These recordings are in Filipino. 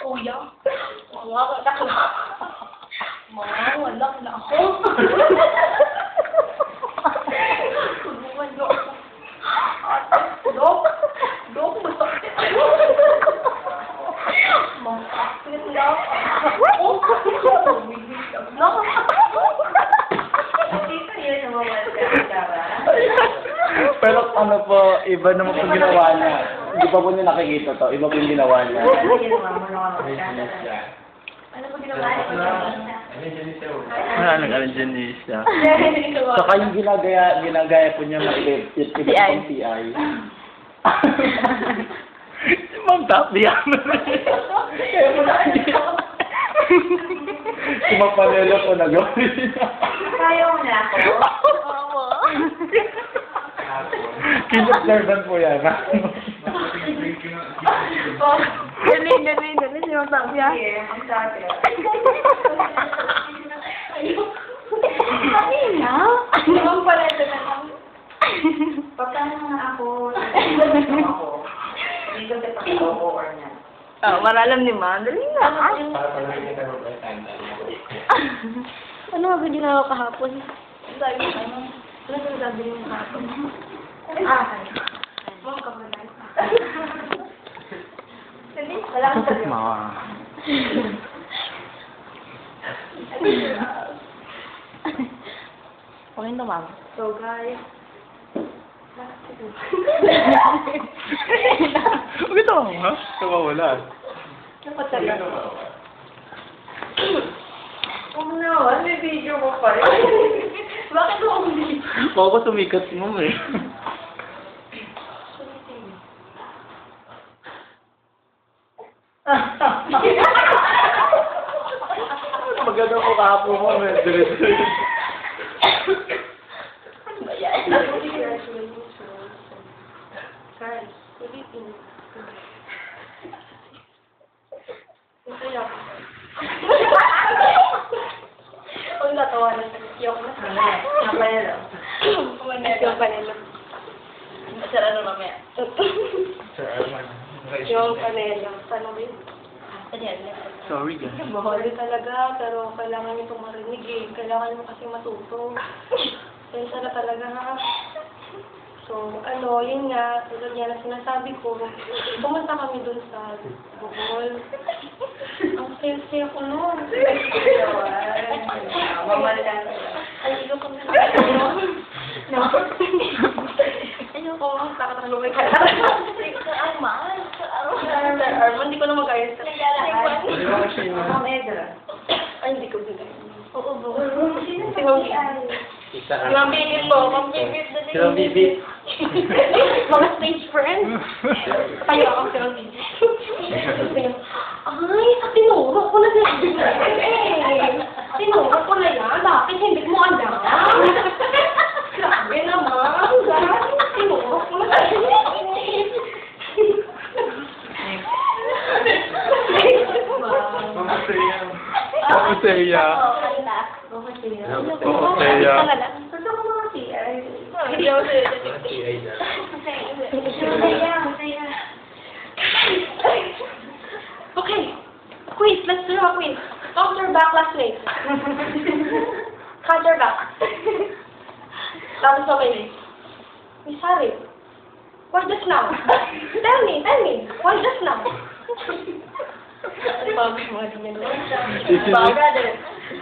Kuya, mga anak na. Mga walang na ako. Tulungan niyo ako. Dok, masakit. Masakit lang. Hindi kayo naman Pero ano po, iba naman po ginawa niya. Hindi pa po niya nakikita to. Iba po yung ginawa niya. ano po ginawa niya? Nag-alangyanis siya. Saka yung ginagaya po niya iba pang CI. Si Ma'am Tapi, kaya mo na si Ma'am Panelo po nag-gawin niya. Kaya mo na ako? Oo. Kinobservan po yan, ha? Dali, si Ma'am Tapi. Sige, magsabi. Kanina? Ma'am Panelo na lang. Pagkano nga ako, hindi ko sa pag-ako or na. Maralam ni Ma. Dali na. Ano nga ba ginawa kahapon? Sabi ko, ano sinasabi niyo kahapon? Ma'am, kabalan. Dali, wala kang sabi. Okay na, Ma'am. So, guys. Bakit ako, ha? Nawawala. Napatala. Oh no, may video mo pa rin. Bakit mo hindi? Baka ko sumikat si Ma'am eh. Maganda ko kahapon mo eh. Diretso. Guys, ulitin. Ito lang. Huwag natawa na sa kiyok na. Napanelo. Yung panelo. Sir, ano mamaya? Sir Arman. Yung panelo. Paano ba yun? Sorry, guys. Mahali talaga, pero kailangan nyo itong marinig eh. Kailangan mo kasi matuto. Pensa na talaga ha. So, yun nga, tulad yan na sinasabi ko, pumunta kami dun sa Bohol. Ang sayo-sayo ko nun. Mamalan. Ay, ikaw kami na. No? Ayoko, takot ang lumay ka lang. Sa Arman. Sa Arman, hindi ko na mag-ayos. Ma'am Edra. Ay, hindi ko bigay. Oo, Bohol. Si Ma'am Ma'am Bibit po. Ma'am Bibit. Si Ma'am Bibit. Mga stage friends. Tayo ako si Ma'am Bibit. Ay, tinuro ko na siya. Tinuro ko na yan. Bakit hindi mo alam? Grabe naman. Tinuro ko na siya. Mama Seya. Okay. Quiz. Let's do a quiz. Count your back, classmates. Count your back. Tapos okay. Miss Harry. Why just now? Tell me. Why just now?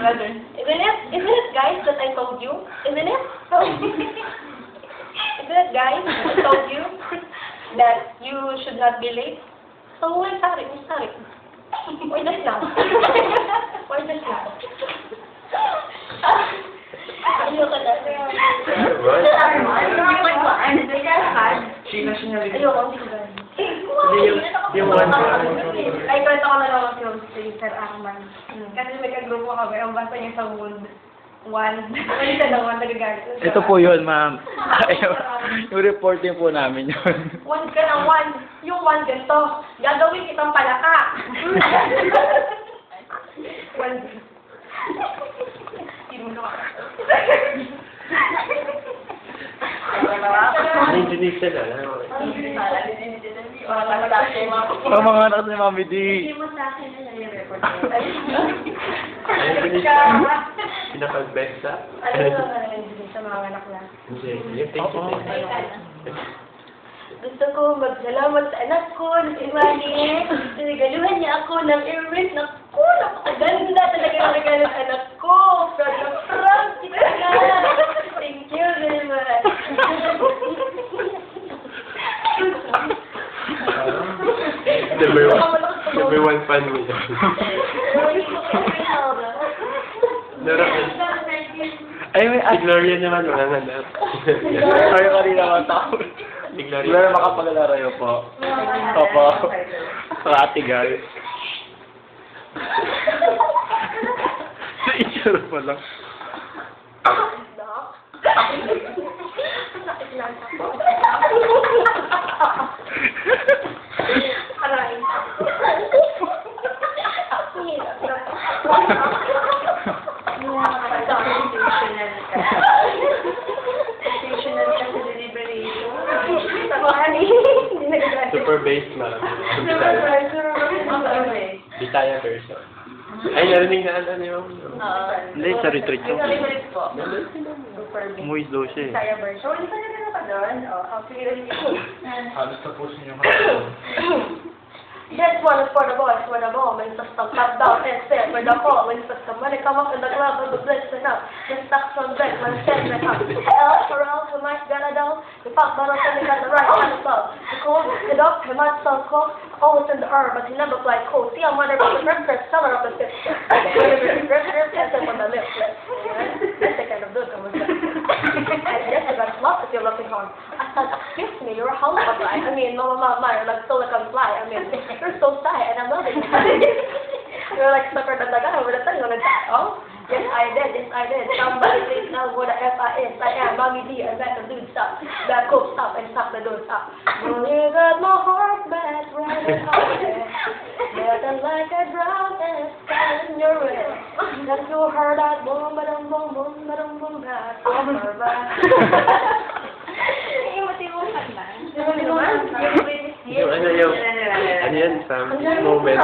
Brother. Isn't it, guys, that I told you? Isn't it? Isn't it, guys, that I told you that you should not be late? So, why sorry? Why just now? Why just now? Ayoko na. Sino siya Ayoko, hindi ko gano'n. yung one. Ay, kwento ko na lang si Sir Arman. Kasi may kagrupo kami, ang basa niya sa wood. One. Wala siya na one, nagagalit. Ito po yun, ma'am. Yung reporting po namin yun. One ka na one. Yung one ganito. Gagawin kitang palaka. One. Hindi mo na Hindi sila. Parang mga anak ni Mami D. mo sa akin na nare-record Ayun, finish pinapag-besta. Ano na sa mga anak na? Hindi, yung thank you. Gusto ko magsalamat sa anak ko na si Manny. Sinigaluhan niya ako ng earrings. Naku, napakaganda talaga ng regalo ng anak ko. Proud na proud kita na. Thank you very much. Number one fan mo yan. Ay, may Si Gloria naman, wala nga na. Ay, kanina mga tao. Si Gloria Gloria. makapaglarayo po. Opo. Sa ate guys. Sa itsura pa lang. Aray. Super bass man. Bitaya person. Ay, narinig na ano yung... Hindi, sa retreat yun. Super big. Umuwi daw siya eh. Saya version. Hindi pa na ka doon. Ang feeling ko. Halos tapos niyo This one is for the boys, for the moments of some top down and set, for the moments of some money come up in the club with the blitz and up. Just stocks on deck, my stand and up. L for L, who might get it down. The pop bottle and he got the right kind of stuff. The cold, the dog, he might sound cold, always in the herb, but he never fly cold. See, I'm one of the first seller of the fifth. That's on the left. That's the kind of dude I was yes, I got lost if you're looking hard. I said, excuse me, you're a house fly. I mean, mama, you're like silicon fly. I mean, you're so shy, and I'm loving it. You're like sucker the daga over the thing on the top. Oh, yes, I did. Somebody please know what the F.I. is. I am Mommy D. I bet the dude stop. That coke stop and stop the dude stop. Well, you got my heart back right at home. Nothing like a drum and in your head. That you heard that boom, ba-dum, boom, boom, ba-dum, boom, back. Yung ano yung... Ano yan, some moment.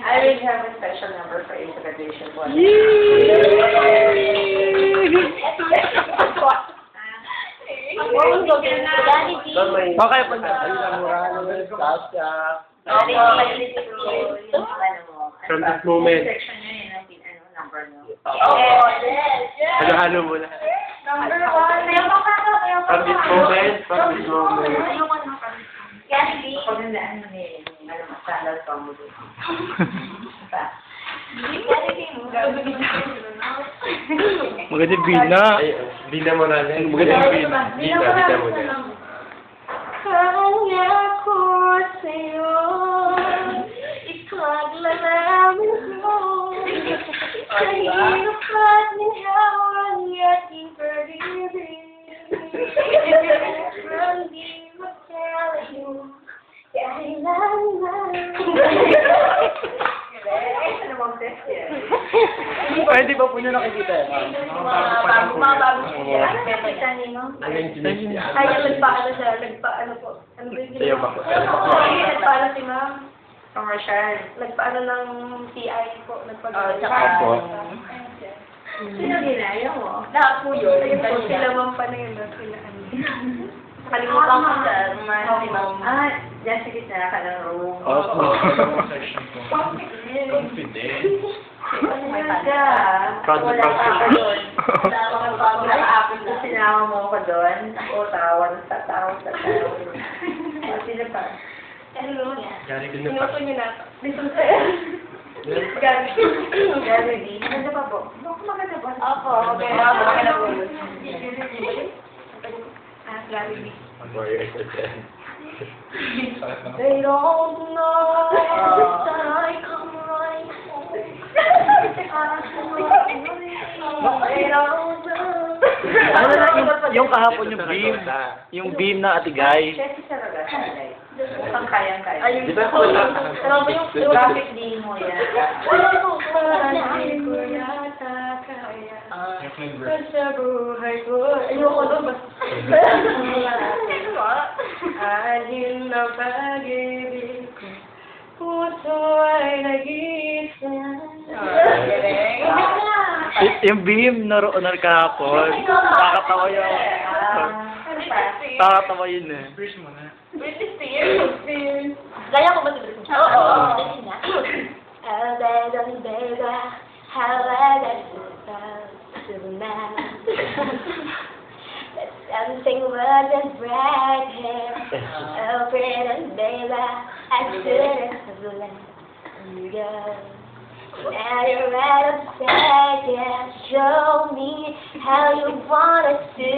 I really have a special number for your graduation one. Bakit pag mura naman sa From this moment. Halo-halo mo na. From this moment. Pagandaan mo ni, masalas pa mo doon. Maganda yung Bina. Ay, bina mo na lang. Maganda yung Bina. Bina mo na. Kaya ko sa'yo, ipaglalaramin mo. Kanino pa't nihaw ang ating pag-ibig. Hindi magkalayo, kailangan. Ay, di ba po niyo nakikita yan? Mga bagong siya. Ano yung sinis yan? Ay, nagpaano siya, nagpaano po. Ano ba yung Sa'yo ba? Nagpaano si ma'am. Commercial. Nagpaano ng CI po. Opo. Sino ginaya mo? Lahat po yun. Sila ma'am pa na yun. Sila ano. Nakalimutan ko sa Diyan sa gitna ka ng room. Opo. May panda. Proud Wala na ka proud. pa doon. Naka-aapon na sinama mo ko doon. Ako, tawan sa tawa. Sino pa? Ano Gary din na Sinuto pa. niyo na. Listen sa'yo. Gary. Gary D. Ano pa po? Baka maganda ba? Opo, okay. Maganda po. Gary B. Warrior Exercise. They don't know that I come right home. They don't know. Ano na yung kahapon yung beam na Ate Guy. Chelsea sa Ragasa. Pang kayang-kaya. Ayun. Di ba po na? Alam mo yung Traffic din mo yan. hindi ko yata kaya. Sa buhay ko. Ayoko doon. Basta. Alin na pag-ibig ko, puso ay nag-iisa. Yung beam, naroon kahapon. Nakakatawa yun. Nakakatawa yun eh. Britney Spears. Gaya ko ba si Britney? Oo. Oh, baby, baby, how I got to the man. That something was just right here. Oh, pretty baby, I shouldn't have let you go. Now you're right upset, yeah. Show me how you want it to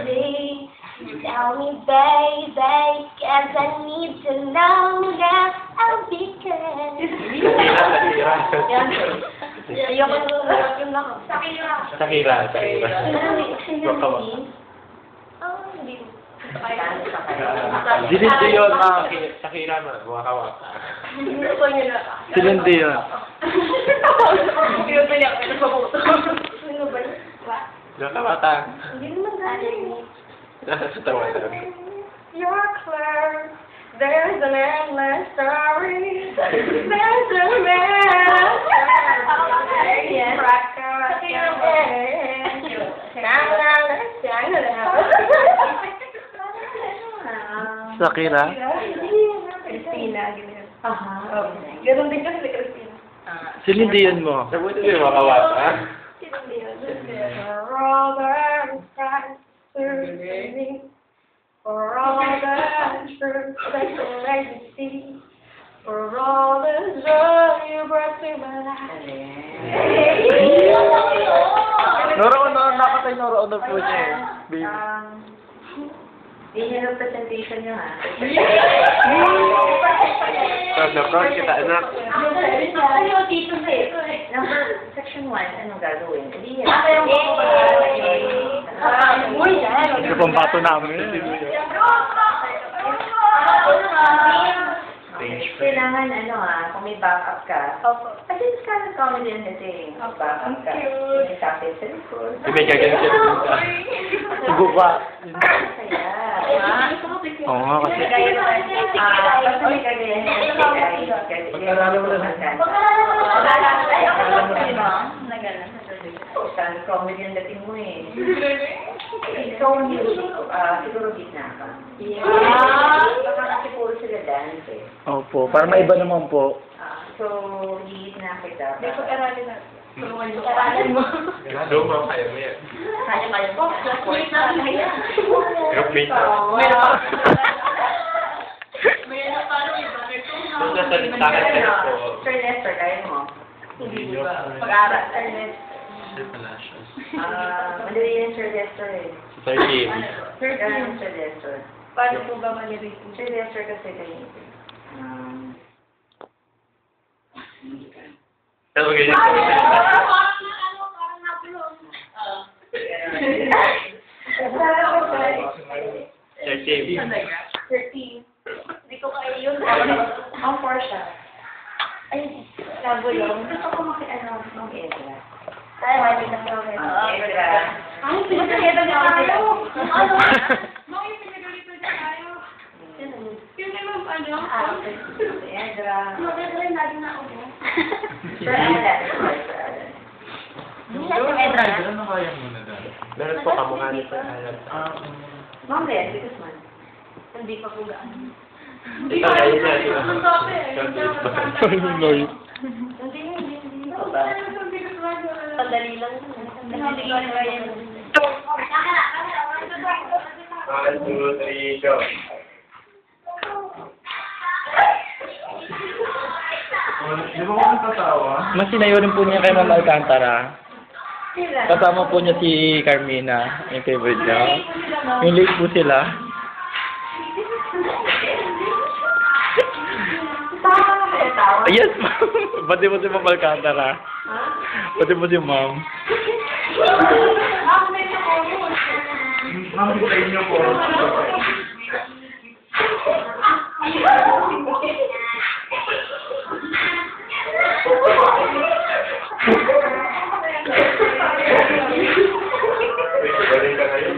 be. Tell me, baby, 'cause I need to know now. I'll be good. Ayoko yung ako. Shakira. Oh, hindi. Silindi yun, ma'am. Shakira mawakawak. Hindi ko niya na. Silindi yun. Hindi ko niya ako nagpaputo. Sino ba yun? Nakawata. Hindi naman galing. Nasa tawa na. You're clear. There's an endless story. There's a man. Shakira? Christina, ganyan. Ganun din kasi si Christina. Silindi yun mo. Nabuti mo yung makawata. For all the for all the truth that you made me see, for all the joy you brought to my life. Naroon na, nakatay naroon na po niya eh. Baby. Yun yung presentation nyo, ha? From the front kita, anak. Number, section 1, anong gagawin? Hindi yan. Ito pang bato namin. Kailangan, kung may backup ka. Kasi sa comedy din kasi, backup ka. May sakit sa likod. Hindi may gaganit siya dun sa... Guba. Kaya, Oo nga kasi. basta may kagayan Pagkalala mo lang. Saan comedy ang dating mo eh. Ikaw ang siguro gitna ka. Baka kasi puro sila dance eh. Opo, para maiba naman po. So, gitna kita. May pag-aralin natin. Aralin mo. Luma, kaya mo yan. Kaya po. Wait na, kaya. Aeroplane ka. May ano pa rin iba. Kung nasa listahan ka na po. Sir Lester, kaya mo? Hindi ba? Pag-aral. Madali yan, Sir Lester eh. Sir Kim. Sir Lester. Paano po ba manirate? Sir Lester kasi ganyan. Pero ganyan ko. Sir Kim. 13. Hindi ko kaya yun. Ang Porsche. Ay, lago yun. Gusto ko makiano ng Ezra. Ay, mali na po. Ezra. Ay, pinagkakita niya tayo. Ano? Bakit pinagkakita niya tayo? Yun naman ano? Ezra. Maganda rin lagi na ako. Sir Alan. Ezra na? Meron po kamukha ni Sir Alan. Ma'am Len, because man. Hindi pa po gaan. Ito, ayun na. Ang sabi eh. Noy. Hindi. Sandali lang. Hindi ko na kaya. 1, 2, 3, go. Di ba ko natatawa? Mas sinayorin po niya kay Ma'am Alcantara. Kasama po niya si Carmina, yung favorite niya. Yung late po sila. Yes, ma'am. Pati po si Ma'am Alcantara. Pati po si Ma'am. Ma'am, hintayin niyo po. Wait, galing ka ngayon.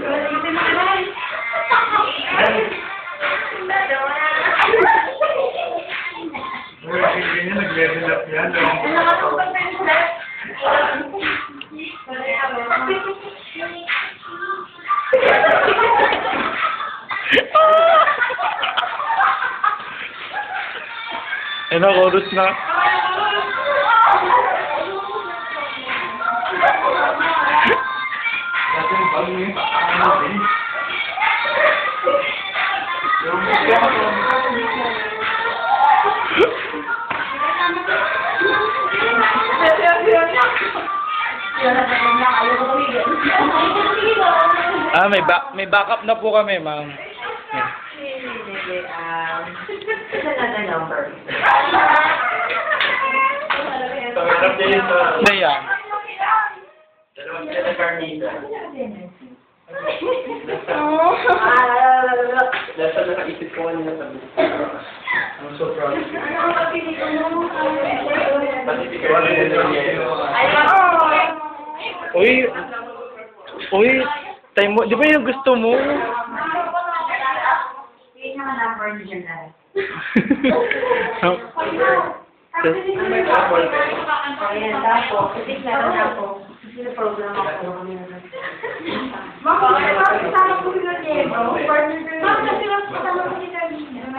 level up yan. Ano, chorus na. May backup na po kami, ma'am. It's another number. Hindi yan. Dalawang sila Carnita. Nasa nakaisip ko kanina sabi. I'm so proud of you. Pati si Carnita. Uy, time mo, di ba yung gusto mo? Yun yung number niya na. Ayan, tapos, kasi klaro na ako. Sino-program ako. Mama, kasama ko sila Diego. Partner ko yun. Mama, kasi kasama ko sila Diego.